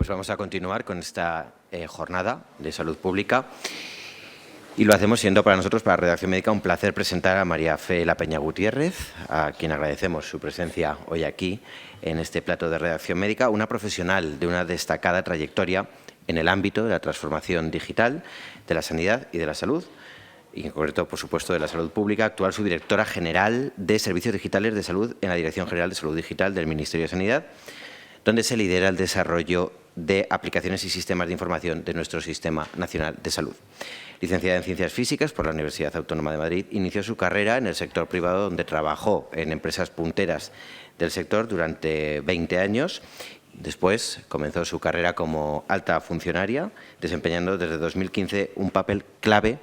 pues vamos a continuar con esta jornada de salud pública y lo hacemos siendo para nosotros, para Redacción Médica, un placer presentar a María Fe La Peña Gutiérrez, a quien agradecemos su presencia hoy aquí en este plato de Redacción Médica, una profesional de una destacada trayectoria en el ámbito de la transformación digital de la sanidad y de la salud, y en concreto, por supuesto, de la salud pública, actual subdirectora general de Servicios Digitales de Salud en la Dirección General de Salud Digital del Ministerio de Sanidad, donde se lidera el desarrollo de aplicaciones y sistemas de información de nuestro Sistema Nacional de Salud. Licenciada en Ciencias Físicas por la Universidad Autónoma de Madrid, inició su carrera en el sector privado, donde trabajó en empresas punteras del sector durante 20 años. Después comenzó su carrera como alta funcionaria, desempeñando desde 2015 un papel clave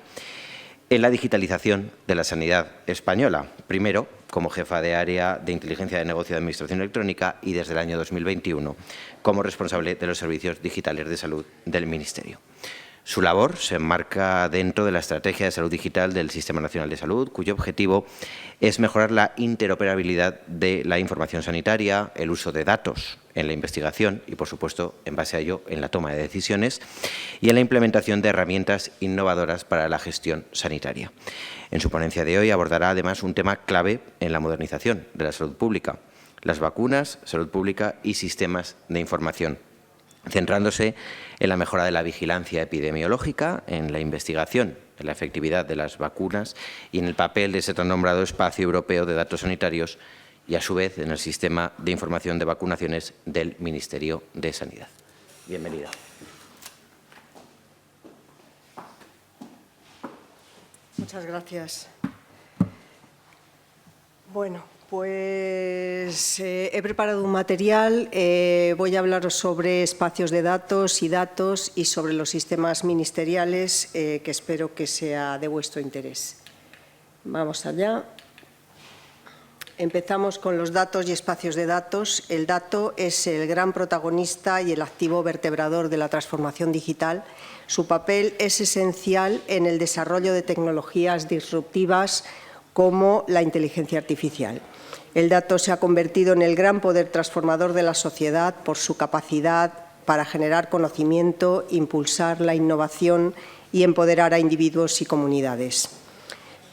en la digitalización de la sanidad española, primero como jefa de área de inteligencia de negocio de administración electrónica y desde el año 2021 como responsable de los servicios digitales de salud del Ministerio. Su labor se enmarca dentro de la Estrategia de Salud Digital del Sistema Nacional de Salud, cuyo objetivo es mejorar la interoperabilidad de la información sanitaria, el uso de datos en la investigación y, por supuesto, en base a ello, en la toma de decisiones y en la implementación de herramientas innovadoras para la gestión sanitaria. En su ponencia de hoy abordará, además, un tema clave en la modernización de la salud pública: las vacunas, salud pública y sistemas de información, centrándose en la mejora de la vigilancia epidemiológica, en la investigación, en la efectividad de las vacunas y en el papel de ese tan nombrado Espacio Europeo de Datos Sanitarios y, a su vez, en el sistema de información de vacunaciones del Ministerio de Sanidad. Bienvenida. Muchas gracias. Bueno, pues he preparado un material. Voy a hablaros sobre espacios de datos y sobre los sistemas ministeriales, que espero que sea de vuestro interés. Vamos allá. Empezamos con los datos y espacios de datos. El dato es el gran protagonista y el activo vertebrador de la transformación digital. Su papel es esencial en el desarrollo de tecnologías disruptivas como la inteligencia artificial. El dato se ha convertido en el gran poder transformador de la sociedad por su capacidad para generar conocimiento, impulsar la innovación y empoderar a individuos y comunidades.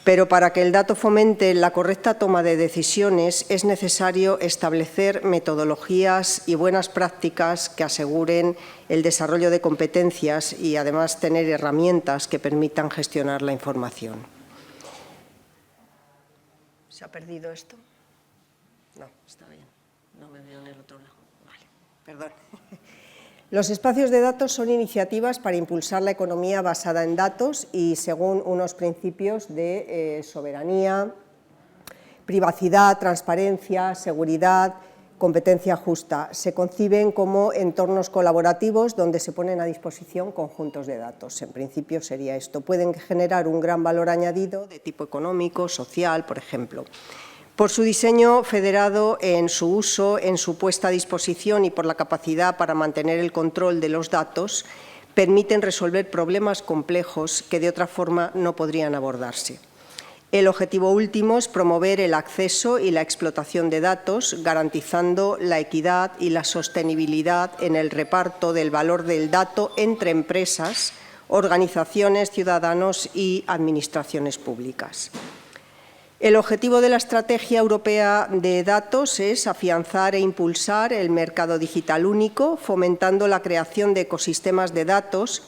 Pero para que el dato fomente la correcta toma de decisiones es necesario establecer metodologías y buenas prácticas que aseguren el desarrollo de competencias y, además, tener herramientas que permitan gestionar la información. ¿Se ha perdido esto? No, está bien. No me veo en el otro lado. Vale, perdón. Los espacios de datos son iniciativas para impulsar la economía basada en datos y según unos principios de soberanía, privacidad, transparencia, seguridad, competencia justa. Se conciben como entornos colaborativos donde se ponen a disposición conjuntos de datos. En principio sería esto. Pueden generar un gran valor añadido de tipo económico, social, por ejemplo. Por su diseño federado, en su uso, en su puesta a disposición y por la capacidad para mantener el control de los datos, permiten resolver problemas complejos que de otra forma no podrían abordarse. El objetivo último es promover el acceso y la explotación de datos, garantizando la equidad y la sostenibilidad en el reparto del valor del dato entre empresas, organizaciones, ciudadanos y administraciones públicas. El objetivo de la Estrategia Europea de Datos es afianzar e impulsar el mercado digital único, fomentando la creación de ecosistemas de datos,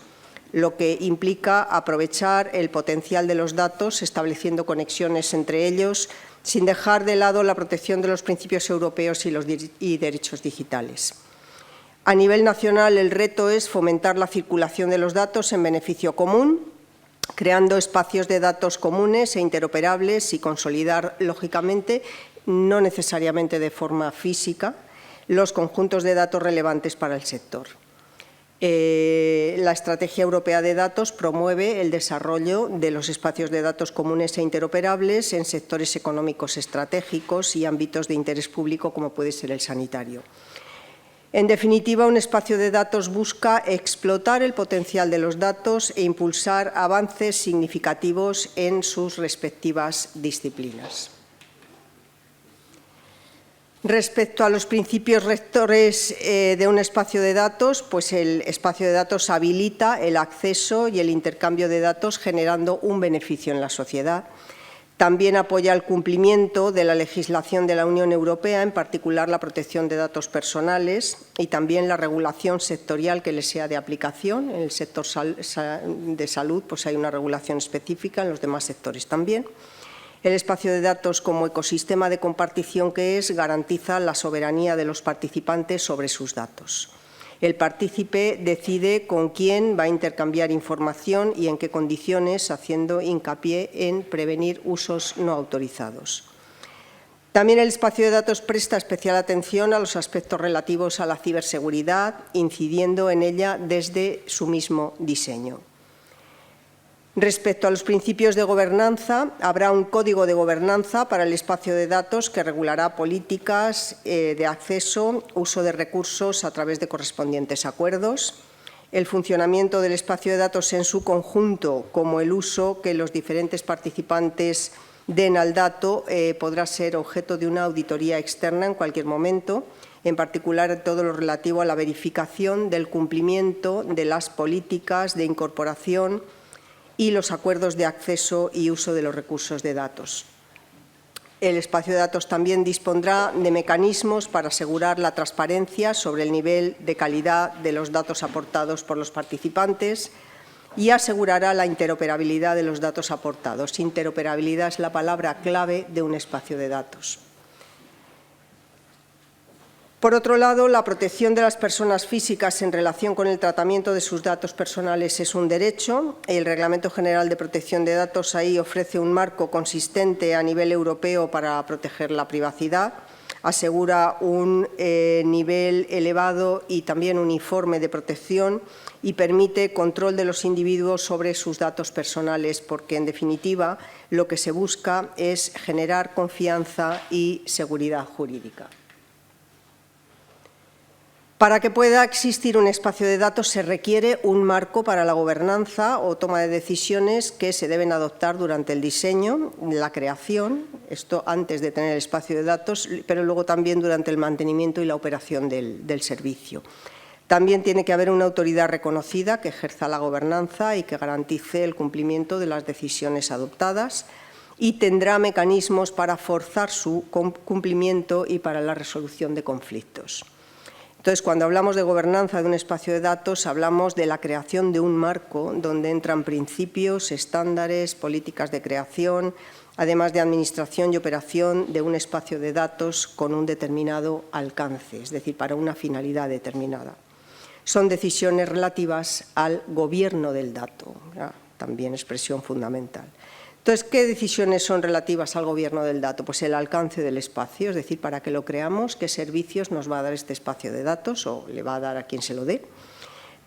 lo que implica aprovechar el potencial de los datos, estableciendo conexiones entre ellos, sin dejar de lado la protección de los principios europeos y derechos digitales. A nivel nacional, el reto es fomentar la circulación de los datos en beneficio común, creando espacios de datos comunes e interoperables y consolidar, lógicamente, no necesariamente de forma física, los conjuntos de datos relevantes para el sector. La Estrategia Europea de Datos promueve el desarrollo de los espacios de datos comunes e interoperables en sectores económicos estratégicos y ámbitos de interés público, como puede ser el sanitario. En definitiva, un espacio de datos busca explotar el potencial de los datos e impulsar avances significativos en sus respectivas disciplinas. Respecto a los principios rectores de un espacio de datos, pues el espacio de datos habilita el acceso y el intercambio de datos generando un beneficio en la sociedad. También apoya el cumplimiento de la legislación de la Unión Europea, en particular la protección de datos personales y también la regulación sectorial que le sea de aplicación. En el sector de salud pues hay una regulación específica, en los demás sectores también. El espacio de datos, como ecosistema de compartición que es, garantiza la soberanía de los participantes sobre sus datos. El partícipe decide con quién va a intercambiar información y en qué condiciones, haciendo hincapié en prevenir usos no autorizados. También el espacio de datos presta especial atención a los aspectos relativos a la ciberseguridad, incidiendo en ella desde su mismo diseño. Respecto a los principios de gobernanza, habrá un código de gobernanza para el espacio de datos que regulará políticas de acceso, uso de recursos a través de correspondientes acuerdos, el funcionamiento del espacio de datos en su conjunto, como el uso que los diferentes participantes den al dato, podrá ser objeto de una auditoría externa en cualquier momento, en particular todo lo relativo a la verificación del cumplimiento de las políticas de incorporación y los acuerdos de acceso y uso de los recursos de datos. El espacio de datos también dispondrá de mecanismos para asegurar la transparencia sobre el nivel de calidad de los datos aportados por los participantes y asegurará la interoperabilidad de los datos aportados. Interoperabilidad es la palabra clave de un espacio de datos. Por otro lado, la protección de las personas físicas en relación con el tratamiento de sus datos personales es un derecho. El Reglamento General de Protección de Datos ahí ofrece un marco consistente a nivel europeo para proteger la privacidad, asegura un nivel elevado y también uniforme de protección y permite control de los individuos sobre sus datos personales, porque en definitiva lo que se busca es generar confianza y seguridad jurídica. Para que pueda existir un espacio de datos se requiere un marco para la gobernanza o toma de decisiones que se deben adoptar durante el diseño, la creación, esto antes de tener el espacio de datos, pero luego también durante el mantenimiento y la operación del servicio. También tiene que haber una autoridad reconocida que ejerza la gobernanza y que garantice el cumplimiento de las decisiones adoptadas y tendrá mecanismos para forzar su cumplimiento y para la resolución de conflictos. Entonces, cuando hablamos de gobernanza de un espacio de datos, hablamos de la creación de un marco donde entran principios, estándares, políticas de creación, además de administración y operación de un espacio de datos con un determinado alcance, es decir, para una finalidad determinada. Son decisiones relativas al gobierno del dato, también expresión fundamental. Entonces, ¿qué decisiones son relativas al gobierno del dato? Pues el alcance del espacio, es decir, para que lo creamos, qué servicios nos va a dar este espacio de datos o le va a dar a quien se lo dé.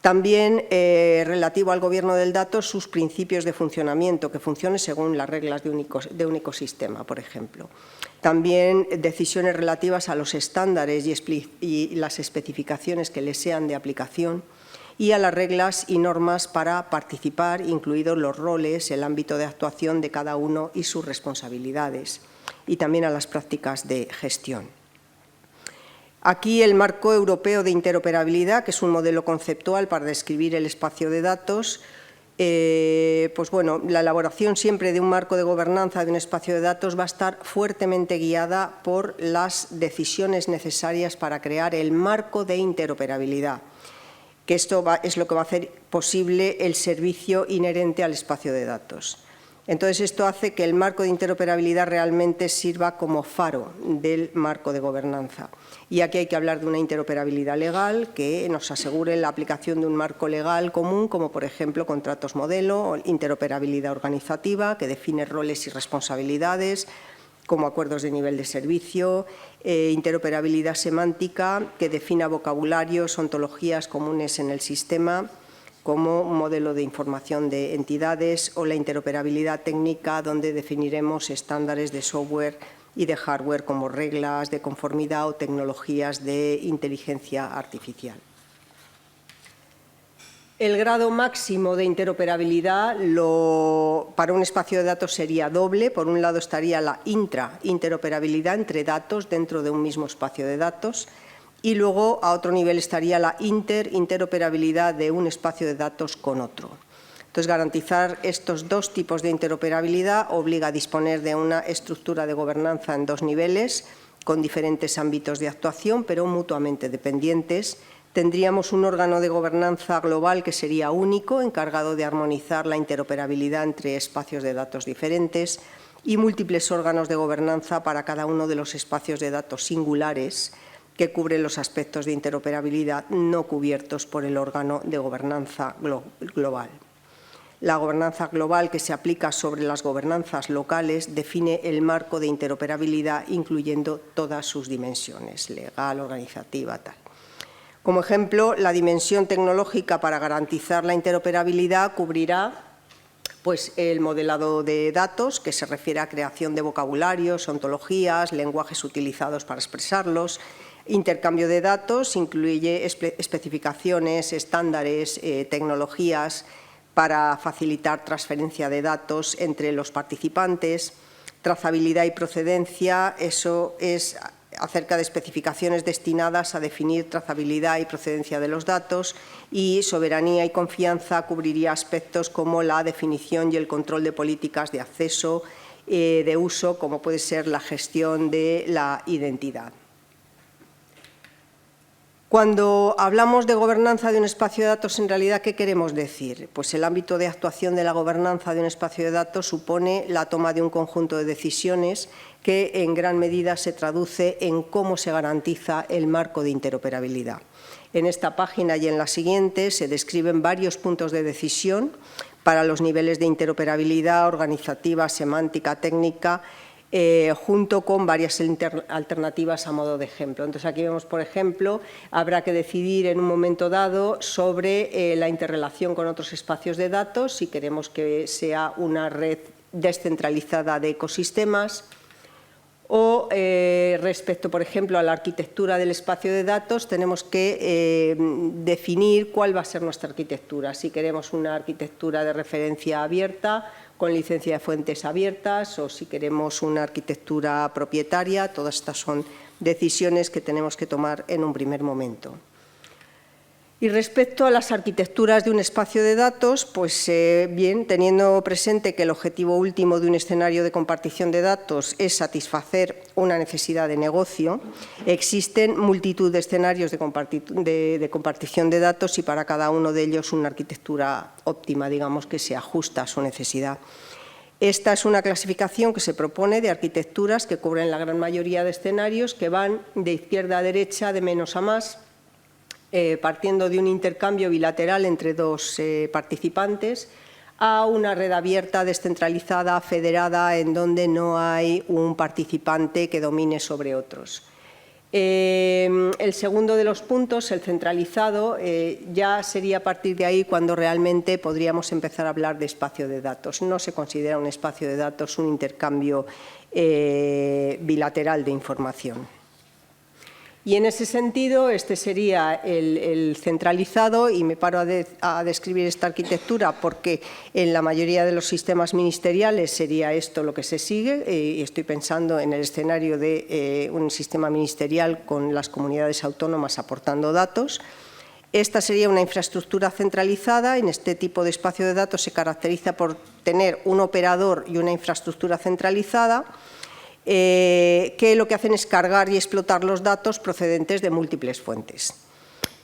También relativo al gobierno del dato, sus principios de funcionamiento, que funcione según las reglas de un ecosistema, por ejemplo. También decisiones relativas a los estándares y las especificaciones que le sean de aplicación y a las reglas y normas para participar, incluidos los roles, el ámbito de actuación de cada uno y sus responsabilidades, y también a las prácticas de gestión. Aquí el marco europeo de interoperabilidad, que es un modelo conceptual para describir el espacio de datos, pues bueno, la elaboración siempre de un marco de gobernanza de un espacio de datos va a estar fuertemente guiada por las decisiones necesarias para crear el marco de interoperabilidad, que esto es lo que va a hacer posible el servicio inherente al espacio de datos. Entonces, esto hace que el marco de interoperabilidad realmente sirva como faro del marco de gobernanza. Y aquí hay que hablar de una interoperabilidad legal que nos asegure la aplicación de un marco legal común, como por ejemplo contratos modelo, o interoperabilidad organizativa, que define roles y responsabilidades, como acuerdos de nivel de servicio, interoperabilidad semántica, que defina vocabularios, ontologías comunes en el sistema, como un modelo de información de entidades, o la interoperabilidad técnica, donde definiremos estándares de software y de hardware como reglas de conformidad o tecnologías de inteligencia artificial. El grado máximo de interoperabilidad para un espacio de datos sería doble. Por un lado estaría la interoperabilidad entre datos dentro de un mismo espacio de datos y luego a otro nivel estaría la interoperabilidad de un espacio de datos con otro. Entonces, garantizar estos dos tipos de interoperabilidad obliga a disponer de una estructura de gobernanza en dos niveles, con diferentes ámbitos de actuación, pero mutuamente dependientes. Tendríamos un órgano de gobernanza global que sería único, encargado de armonizar la interoperabilidad entre espacios de datos diferentes, y múltiples órganos de gobernanza para cada uno de los espacios de datos singulares que cubren los aspectos de interoperabilidad no cubiertos por el órgano de gobernanza global. La gobernanza global, que se aplica sobre las gobernanzas locales, define el marco de interoperabilidad, incluyendo todas sus dimensiones, legal, organizativa, tal. Como ejemplo, la dimensión tecnológica para garantizar la interoperabilidad cubrirá el modelado de datos, que se refiere a creación de vocabularios, ontologías, lenguajes utilizados para expresarlos. Intercambio de datos incluye especificaciones, estándares, tecnologías para facilitar transferencia de datos entre los participantes. Trazabilidad y procedencia, eso es acerca de especificaciones destinadas a definir trazabilidad y procedencia de los datos, y soberanía y confianza cubriría aspectos como la definición y el control de políticas de acceso, de uso, como puede ser la gestión de la identidad. Cuando hablamos de gobernanza de un espacio de datos, en realidad, ¿qué queremos decir? Pues el ámbito de actuación de la gobernanza de un espacio de datos supone la toma de un conjunto de decisiones que en gran medida se traduce en cómo se garantiza el marco de interoperabilidad. En esta página y en la siguiente se describen varios puntos de decisión para los niveles de interoperabilidad organizativa, semántica, técnica, junto con varias alternativas a modo de ejemplo. Entonces, aquí vemos, por ejemplo, habrá que decidir en un momento dado sobre la interrelación con otros espacios de datos, si queremos que sea una red descentralizada de ecosistemas, o respecto, por ejemplo, a la arquitectura del espacio de datos, tenemos que definir cuál va a ser nuestra arquitectura. Si queremos una arquitectura de referencia abierta, con licencia de fuentes abiertas, o si queremos una arquitectura propietaria. Todas estas son decisiones que tenemos que tomar en un primer momento. Y respecto a las arquitecturas de un espacio de datos, pues bien, teniendo presente que el objetivo último de un escenario de compartición de datos es satisfacer una necesidad de negocio, existen multitud de escenarios de compartición de datos y para cada uno de ellos una arquitectura óptima, digamos, que se ajusta a su necesidad. Esta es una clasificación que se propone de arquitecturas que cubren la gran mayoría de escenarios, que van de izquierda a derecha, de menos a más, partiendo de un intercambio bilateral entre dos participantes a una red abierta, descentralizada, federada, en donde no hay un participante que domine sobre otros. El segundo de los puntos, el centralizado, ya sería a partir de ahí cuando realmente podríamos empezar a hablar de espacio de datos. No se considera un espacio de datos un intercambio bilateral de información. Y en ese sentido, este sería el centralizado, y me paro a describir esta arquitectura porque en la mayoría de los sistemas ministeriales sería esto lo que se sigue, y estoy pensando en el escenario de un sistema ministerial con las comunidades autónomas aportando datos. Esta sería una infraestructura centralizada. En este tipo de espacio de datos se caracteriza por tener un operador y una infraestructura centralizada, que lo que hacen es cargar y explotar los datos procedentes de múltiples fuentes.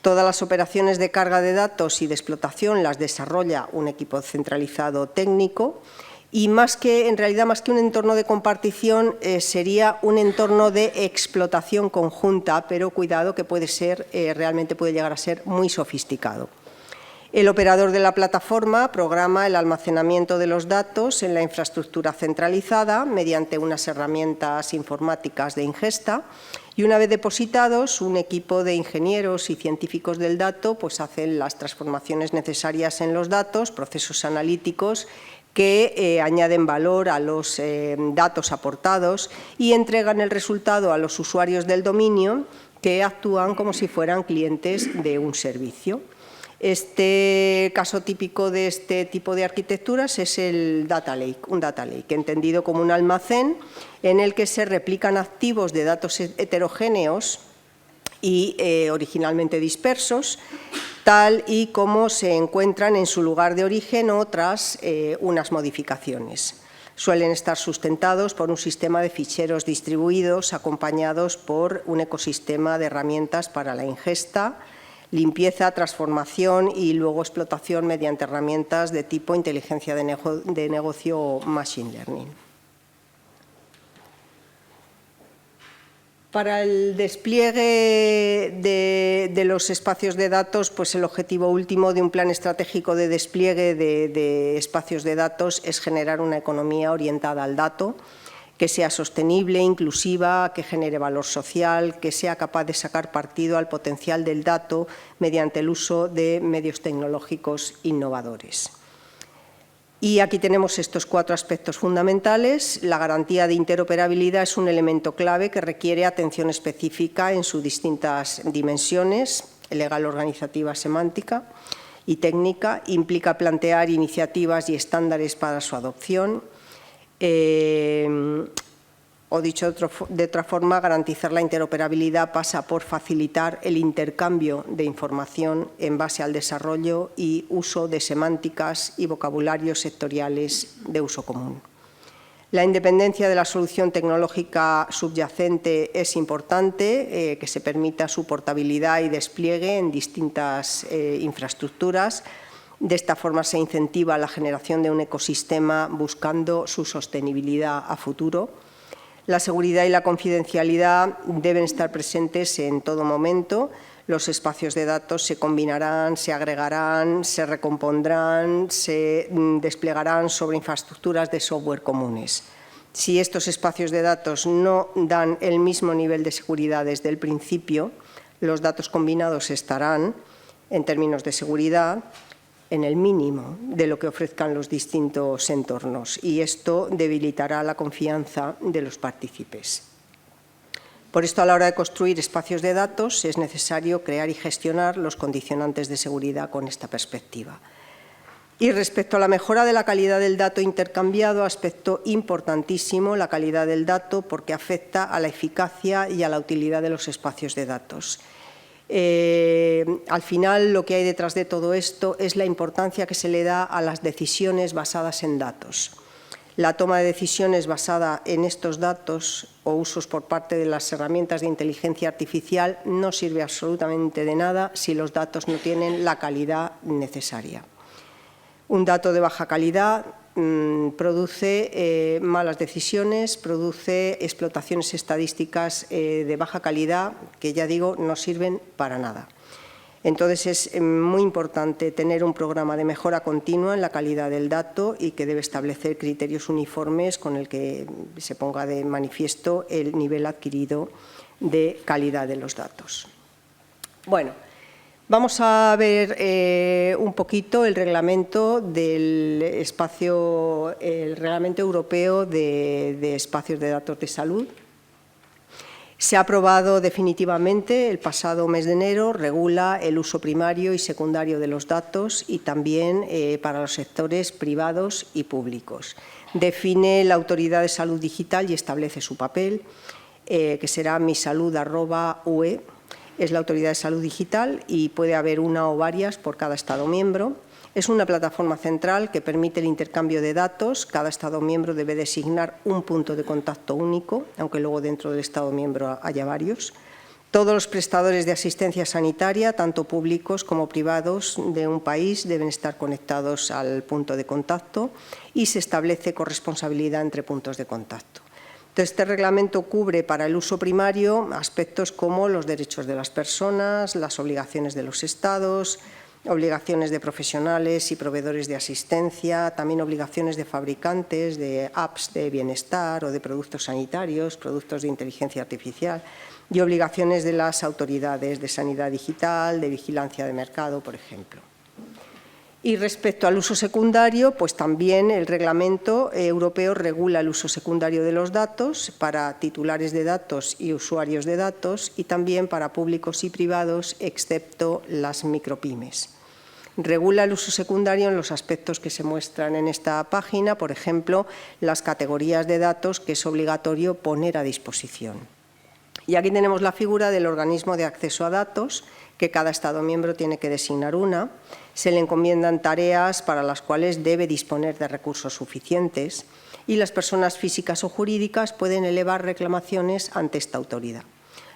Todas las operaciones de carga de datos y de explotación las desarrolla un equipo centralizado técnico, y en realidad más que un entorno de compartición sería un entorno de explotación conjunta, pero cuidado, que realmente puede llegar a ser muy sofisticado. El operador de la plataforma programa el almacenamiento de los datos en la infraestructura centralizada mediante unas herramientas informáticas de ingesta, y una vez depositados, un equipo de ingenieros y científicos del dato pues hacen las transformaciones necesarias en los datos, procesos analíticos que añaden valor a los datos aportados y entregan el resultado a los usuarios del dominio, que actúan como si fueran clientes de un servicio. Este caso típico de este tipo de arquitecturas es el data lake, un data lake, entendido como un almacén en el que se replican activos de datos heterogéneos y originalmente dispersos, tal y como se encuentran en su lugar de origen o tras unas modificaciones. Suelen estar sustentados por un sistema de ficheros distribuidos acompañados por un ecosistema de herramientas para la ingesta, limpieza, transformación y luego explotación mediante herramientas de tipo inteligencia de negocio o machine learning. Para el despliegue de los espacios de datos, pues el objetivo último de un plan estratégico de despliegue de espacios de datos es generar una economía orientada al dato, que sea sostenible, inclusiva, que genere valor social, que sea capaz de sacar partido al potencial del dato mediante el uso de medios tecnológicos innovadores. Y aquí tenemos estos 4 aspectos fundamentales. La garantía de interoperabilidad es un elemento clave que requiere atención específica en sus distintas dimensiones, legal, organizativa, semántica y técnica. Implica plantear iniciativas y estándares para su adopción. O dicho de otra forma, garantizar la interoperabilidad pasa por facilitar el intercambio de información en base al desarrollo y uso de semánticas y vocabularios sectoriales de uso común. La independencia de la solución tecnológica subyacente es importante, que se permita su portabilidad y despliegue en distintas infraestructuras. De esta forma se incentiva la generación de un ecosistema buscando su sostenibilidad a futuro. La seguridad y la confidencialidad deben estar presentes en todo momento. Los espacios de datos se combinarán, se agregarán, se recompondrán, se desplegarán sobre infraestructuras de software comunes. Si estos espacios de datos no dan el mismo nivel de seguridad desde el principio, los datos combinados estarán, en términos de seguridad, en el mínimo de lo que ofrezcan los distintos entornos, y esto debilitará la confianza de los partícipes. Por esto, a la hora de construir espacios de datos, es necesario crear y gestionar los condicionantes de seguridad con esta perspectiva. Y respecto a la mejora de la calidad del dato intercambiado, aspecto importantísimo, la calidad del dato, porque afecta a la eficacia y a la utilidad de los espacios de datos. Al final, lo que hay detrás de todo esto es la importancia que se le da a las decisiones basadas en datos. La toma de decisiones basada en estos datos o usos por parte de las herramientas de inteligencia artificial no sirve absolutamente de nada si los datos no tienen la calidad necesaria. Un dato de baja calidad produce malas decisiones, produce explotaciones estadísticas de baja calidad que, ya digo, no sirven para nada. Entonces, es muy importante tener un programa de mejora continua en la calidad del dato y que debe establecer criterios uniformes con el que se ponga de manifiesto el nivel adquirido de calidad de los datos. Bueno, vamos a ver un poquito el reglamento del espacio, el reglamento europeo de espacios de datos de salud. Se ha aprobado definitivamente el pasado mes de enero, regula el uso primario y secundario de los datos y también para los sectores privados y públicos. Define la Autoridad de Salud Digital y establece su papel, que será misalud@ue. Es la Autoridad de Salud Digital y puede haber una o varias por cada Estado miembro. Es una plataforma central que permite el intercambio de datos. Cada Estado miembro debe designar un punto de contacto único, aunque luego dentro del Estado miembro haya varios. Todos los prestadores de asistencia sanitaria, tanto públicos como privados de un país, deben estar conectados al punto de contacto y se establece corresponsabilidad entre puntos de contacto. Entonces, este reglamento cubre para el uso primario aspectos como los derechos de las personas, las obligaciones de los Estados, obligaciones de profesionales y proveedores de asistencia, también obligaciones de fabricantes de apps de bienestar o de productos sanitarios, productos de inteligencia artificial, y obligaciones de las autoridades de sanidad digital, de vigilancia de mercado, por ejemplo. Y respecto al uso secundario, pues también el reglamento europeo regula el uso secundario de los datos para titulares de datos y usuarios de datos y también para públicos y privados, excepto las micropymes. regula el uso secundario en los aspectos que se muestran en esta página, por ejemplo, las categorías de datos que es obligatorio poner a disposición. Y aquí tenemos la figura del organismo de acceso a datos, que cada Estado miembro tiene que designar una. Se le encomiendan tareas para las cuales debe disponer de recursos suficientes y las personas físicas o jurídicas pueden elevar reclamaciones ante esta autoridad.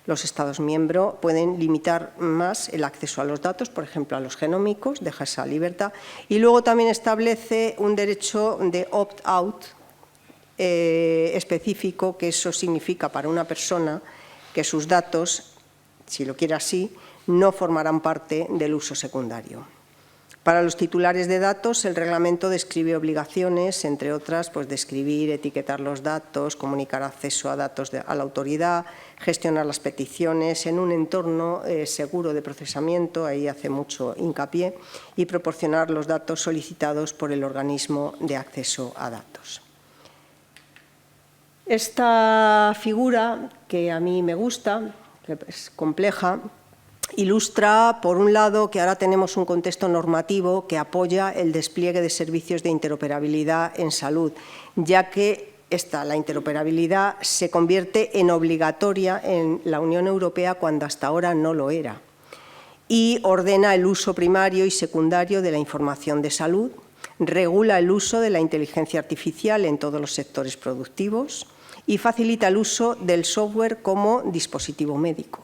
Los Estados miembros pueden limitar más el acceso a los datos, por ejemplo, a los genómicos, deja esa libertad, y luego también establece un derecho de opt-out específico, que eso significa para una persona que sus datos, si lo quiere así, no formarán parte del uso secundario. Para los titulares de datos, el reglamento describe obligaciones, entre otras, pues describir, etiquetar los datos, comunicar acceso a datos a la autoridad, gestionar las peticiones en un entorno seguro de procesamiento, ahí hace mucho hincapié, y proporcionar los datos solicitados por el organismo de acceso a datos. Esta figura, que a mí me gusta, que es compleja, ilustra, por un lado, que ahora tenemos un contexto normativo que apoya el despliegue de servicios de interoperabilidad en salud, ya que la interoperabilidad se convierte en obligatoria en la Unión Europea cuando hasta ahora no lo era, y ordena el uso primario y secundario de la información de salud, regula el uso de la inteligencia artificial en todos los sectores productivos y facilita el uso del software como dispositivo médico.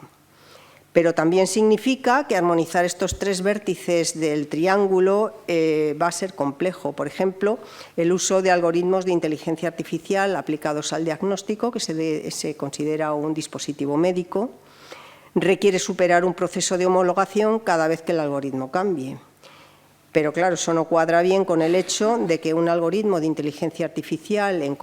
Pero también significa que armonizar estos tres vértices del triángulo va a ser complejo. Por ejemplo, el uso de algoritmos de inteligencia artificial aplicados al diagnóstico, que se considera un dispositivo médico, requiere superar un proceso de homologación cada vez que el algoritmo cambie. Pero claro, eso no cuadra bien con el hecho de que un algoritmo de inteligencia artificial en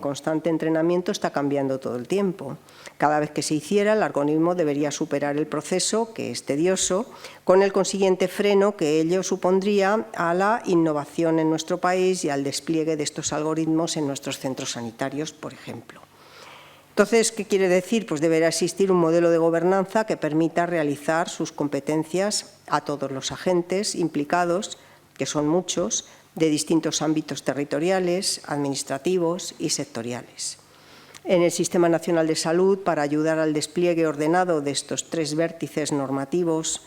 constante entrenamiento está cambiando todo el tiempo. Cada vez que se hiciera, el algoritmo debería superar el proceso, que es tedioso, con el consiguiente freno que ello supondría a la innovación en nuestro país y al despliegue de estos algoritmos en nuestros centros sanitarios, por ejemplo. Entonces, ¿qué quiere decir? Pues deberá existir un modelo de gobernanza que permita realizar sus competencias a todos los agentes implicados, que son muchos, de distintos ámbitos territoriales, administrativos y sectoriales. En el Sistema Nacional de Salud, para ayudar al despliegue ordenado de estos tres vértices normativos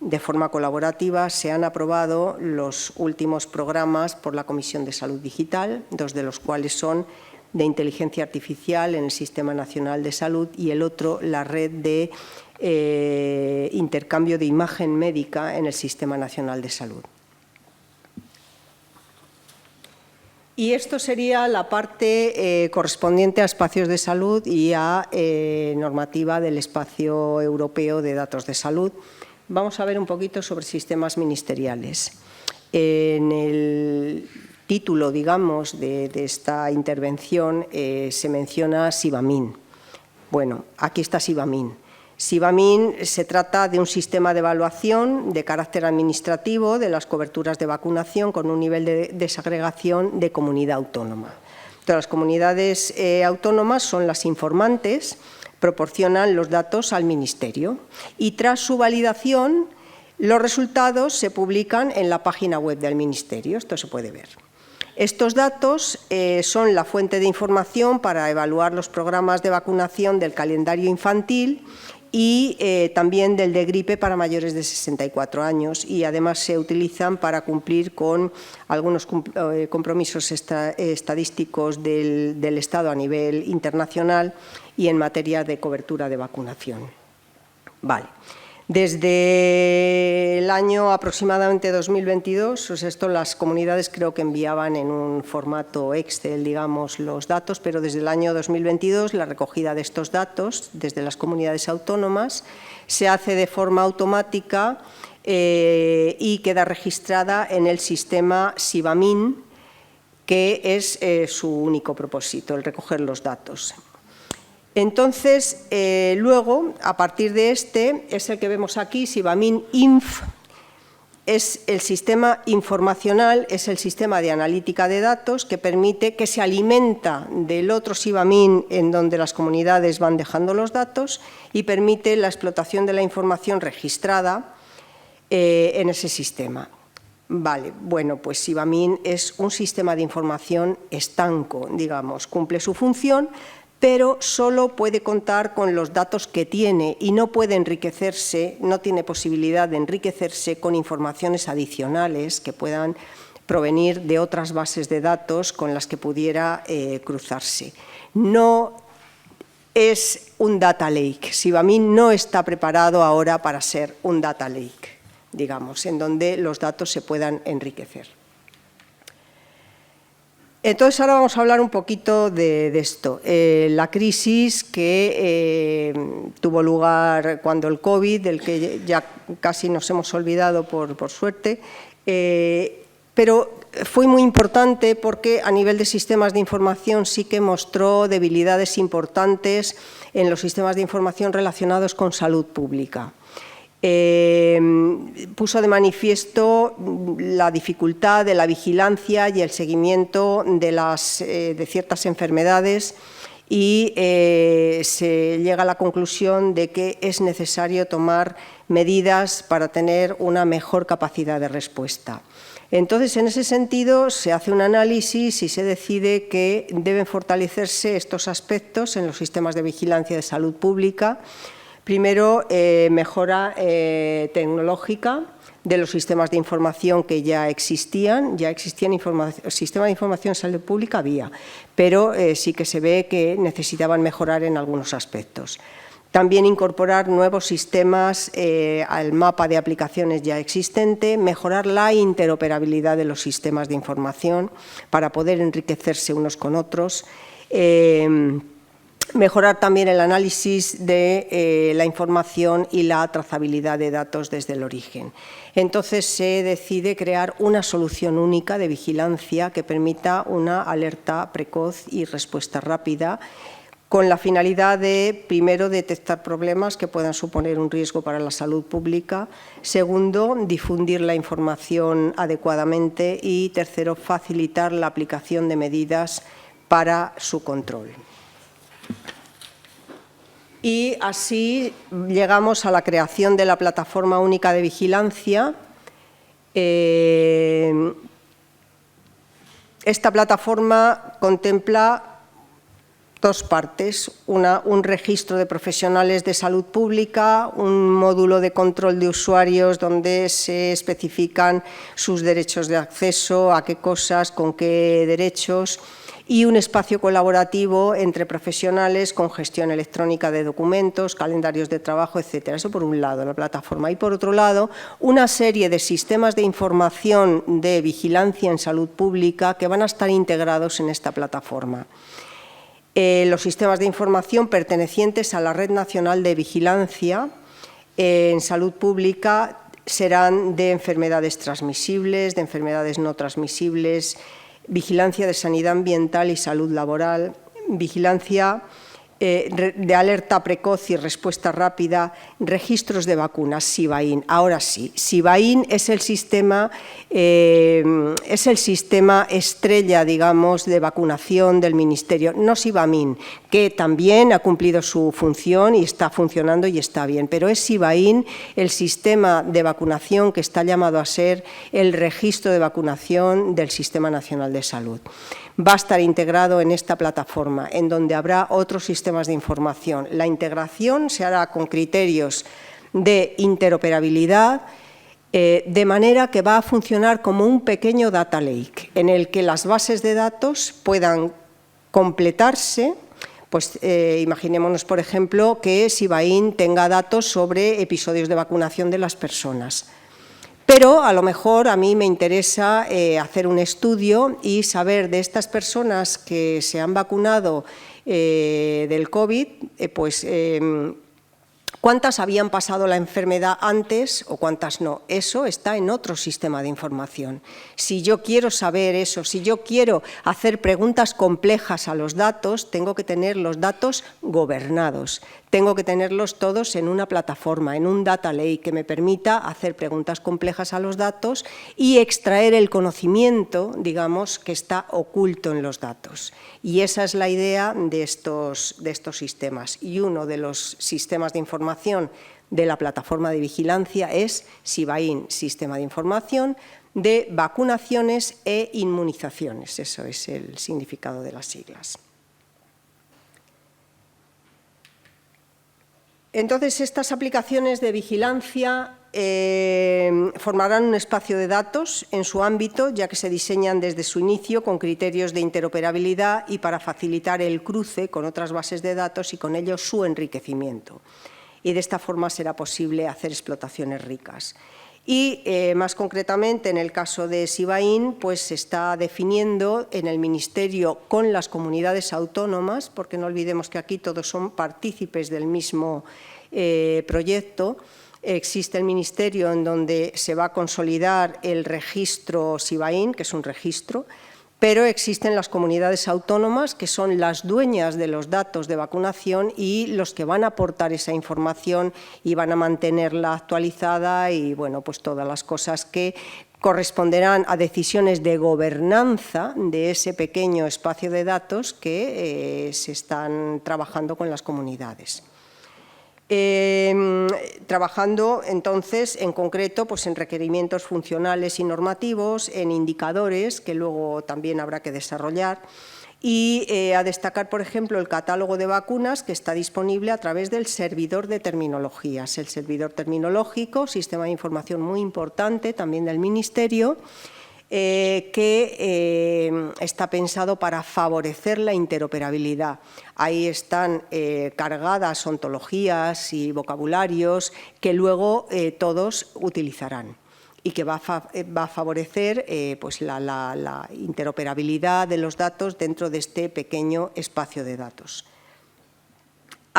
de forma colaborativa, se han aprobado los últimos programas por la Comisión de Salud Digital, dos de los cuales son de inteligencia artificial en el Sistema Nacional de Salud y el otro, la red de intercambio de imagen médica en el Sistema Nacional de Salud. Y esto sería la parte correspondiente a espacios de salud y a normativa del espacio europeo de datos de salud. Vamos a ver un poquito sobre sistemas ministeriales. En el título, digamos, de esta intervención se menciona Sivamin. Bueno, aquí está Sivamin. Sivamin se trata de un sistema de evaluación de carácter administrativo de las coberturas de vacunación con un nivel de desagregación de comunidad autónoma. Entonces, las comunidades autónomas son las informantes, proporcionan los datos al Ministerio y tras su validación los resultados se publican en la página web del Ministerio, esto se puede ver. Estos datos son la fuente de información para evaluar los programas de vacunación del calendario infantil y también del de gripe para mayores de 64 años y además se utilizan para cumplir con algunos compromisos estadísticos del Estado a nivel internacional y en materia de cobertura de vacunación. Vale. Desde el año aproximadamente 2022, pues esto las comunidades creo que enviaban en un formato Excel, digamos, los datos, pero desde el año 2022 la recogida de estos datos desde las comunidades autónomas se hace de forma automática y queda registrada en el sistema Sivamin, que es su único propósito, el recoger los datos. Entonces, luego, a partir de este, es el que vemos aquí, Sivamin Inf, es el sistema informacional, es el sistema de analítica de datos que permite, que se alimenta del otro Sivamin en donde las comunidades van dejando los datos y permite la explotación de la información registrada en ese sistema. Vale, bueno, pues Sibamin es un sistema de información estanco, digamos, cumple su función, pero solo puede contar con los datos que tiene y no puede enriquecerse, no tiene posibilidad de enriquecerse con informaciones adicionales que puedan provenir de otras bases de datos con las que pudiera cruzarse. No es un data lake. Sibamin no está preparado ahora para ser un data lake, digamos, en donde los datos se puedan enriquecer. Entonces, ahora vamos a hablar un poquito de esto. La crisis que tuvo lugar cuando el COVID, del que ya casi nos hemos olvidado por suerte, pero fue muy importante porque a nivel de sistemas de información sí que mostró debilidades importantes en los sistemas de información relacionados con salud pública. Puso de manifiesto la dificultad de la vigilancia y el seguimiento de ciertas enfermedades y se llega a la conclusión de que es necesario tomar medidas para tener una mejor capacidad de respuesta. Entonces, en ese sentido, se hace un análisis y se decide que deben fortalecerse estos aspectos en los sistemas de vigilancia de salud pública. Primero, mejora tecnológica de los sistemas de información que ya existían sistemas de información en salud pública había, pero sí que se ve que necesitaban mejorar en algunos aspectos. También incorporar nuevos sistemas al mapa de aplicaciones ya existente, mejorar la interoperabilidad de los sistemas de información para poder enriquecerse unos con otros, mejorar también el análisis de la información y la trazabilidad de datos desde el origen. Entonces se decide crear una solución única de vigilancia que permita una alerta precoz y respuesta rápida, con la finalidad de, primero, detectar problemas que puedan suponer un riesgo para la salud pública, segundo, difundir la información adecuadamente y, tercero, facilitar la aplicación de medidas para su control. Y así llegamos a la creación de la Plataforma Única de Vigilancia. Esta plataforma contempla dos partes, un registro de profesionales de salud pública, un módulo de control de usuarios donde se especifican sus derechos de acceso, a qué cosas, con qué derechos, y un espacio colaborativo entre profesionales con gestión electrónica de documentos, calendarios de trabajo, etcétera. Eso por un lado, la plataforma. Y por otro lado, una serie de sistemas de información de vigilancia en salud pública que van a estar integrados en esta plataforma. Los sistemas de información pertenecientes a la Red Nacional de Vigilancia en Salud Pública serán de enfermedades transmisibles, de enfermedades no transmisibles, vigilancia de sanidad ambiental y salud laboral, vigilancia de alerta precoz y respuesta rápida, registros de vacunas, Sibain. Ahora sí, Sibain es el sistema estrella, digamos, de vacunación del Ministerio, no Sibamin, que también ha cumplido su función y está funcionando y está bien, pero es Sibain el sistema de vacunación que está llamado a ser el registro de vacunación del Sistema Nacional de Salud. Va a estar integrado en esta plataforma, en donde habrá otros sistemas de información. La integración se hará con criterios de interoperabilidad, de manera que va a funcionar como un pequeño data lake, en el que las bases de datos puedan completarse. Pues imaginémonos, por ejemplo, que Sibain tenga datos sobre episodios de vacunación de las personas. Pero a lo mejor a mí me interesa hacer un estudio y saber de estas personas que se han vacunado del COVID, cuántas habían pasado la enfermedad antes o cuántas no. Eso está en otro sistema de información. Si yo quiero saber eso, si yo quiero hacer preguntas complejas a los datos, tengo que tener los datos gobernados. Tengo que tenerlos todos en una plataforma, en un data lake que me permita hacer preguntas complejas a los datos y extraer el conocimiento, digamos, que está oculto en los datos. Y esa es la idea de estos sistemas. Y uno de los sistemas de información de la plataforma de vigilancia es Sibain, Sistema de Información de vacunaciones e inmunizaciones. Eso es el significado de las siglas. Entonces, estas aplicaciones de vigilancia formarán un espacio de datos en su ámbito, ya que se diseñan desde su inicio con criterios de interoperabilidad y para facilitar el cruce con otras bases de datos y con ello su enriquecimiento. Y de esta forma será posible hacer explotaciones ricas. Y más concretamente, en el caso de Sibain, pues se está definiendo en el Ministerio con las comunidades autónomas, porque no olvidemos que aquí todos son partícipes del mismo proyecto. Existe el Ministerio en donde se va a consolidar el registro Sibain, que es un registro, pero existen las comunidades autónomas, que son las dueñas de los datos de vacunación y los que van a aportar esa información y van a mantenerla actualizada y, bueno, pues todas las cosas que corresponderán a decisiones de gobernanza de ese pequeño espacio de datos que se están trabajando con las comunidades. Trabajando entonces en concreto pues en requerimientos funcionales y normativos, en indicadores que luego también habrá que desarrollar y a destacar, por ejemplo, el catálogo de vacunas que está disponible a través del servidor de terminologías. El servidor terminológico, sistema de información muy importante también del Ministerio, que está pensado para favorecer la interoperabilidad. Ahí están cargadas ontologías y vocabularios que luego todos utilizarán y que va a favorecer pues la interoperabilidad de los datos dentro de este pequeño espacio de datos.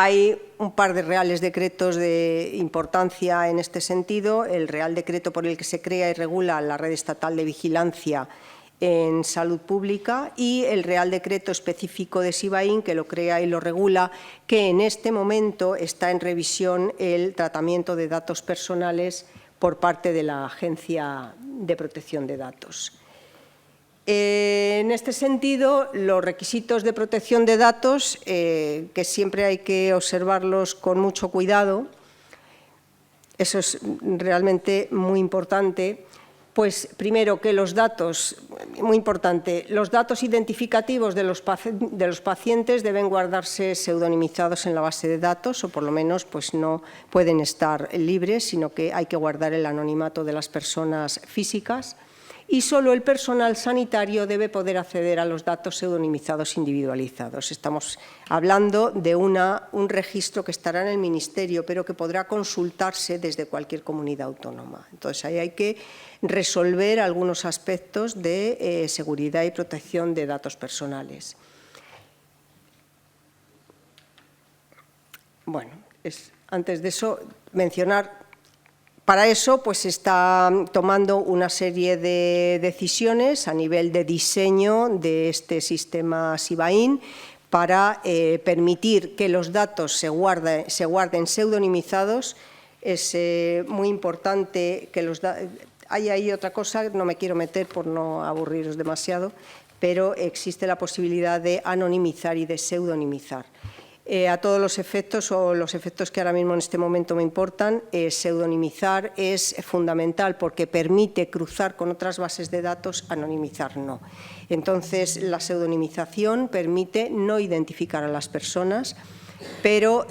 Hay un par de reales decretos de importancia en este sentido. El Real Decreto por el que se crea y regula la Red Estatal de Vigilancia en Salud Pública y el Real Decreto específico de Sibain, que lo crea y lo regula, que en este momento está en revisión el tratamiento de datos personales por parte de la Agencia de Protección de Datos. En este sentido, los requisitos de protección de datos, que siempre hay que observarlos con mucho cuidado, eso es realmente muy importante, pues primero que los datos, muy importante, los datos identificativos de los pacientes deben guardarse pseudonimizados en la base de datos o por lo menos pues no pueden estar libres, sino que hay que guardar el anonimato de las personas físicas. Y solo el personal sanitario debe poder acceder a los datos pseudonimizados individualizados. Estamos hablando de un registro que estará en el Ministerio, pero que podrá consultarse desde cualquier comunidad autónoma. Entonces, ahí hay que resolver algunos aspectos de seguridad y protección de datos personales. Bueno, antes de eso, mencionar. Para eso, pues se está tomando una serie de decisiones a nivel de diseño de este sistema Sibain para permitir que los datos se guarden pseudonimizados. Es muy importante que los datos... Hay ahí otra cosa, no me quiero meter por no aburriros demasiado, pero existe la posibilidad de anonimizar y de pseudonimizar. A todos los efectos, o los efectos que ahora mismo en este momento me importan, pseudonimizar es fundamental porque permite cruzar con otras bases de datos, anonimizar no. Entonces, la pseudonimización permite no identificar a las personas, pero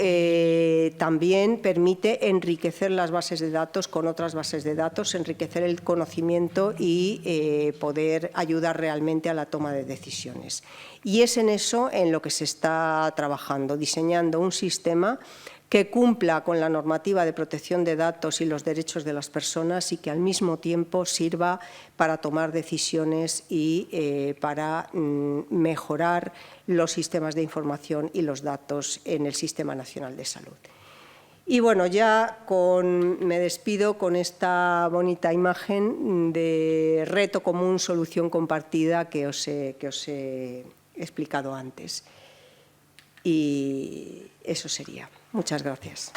también permite enriquecer las bases de datos con otras bases de datos, enriquecer el conocimiento y poder ayudar realmente a la toma de decisiones. Y es en eso en lo que se está trabajando, diseñando un sistema que cumpla con la normativa de protección de datos y los derechos de las personas y que al mismo tiempo sirva para tomar decisiones y para mejorar los sistemas de información y los datos en el Sistema Nacional de Salud. Y bueno, ya me despido con esta bonita imagen de reto común, solución compartida que os he explicado antes. Y eso sería. Muchas gracias.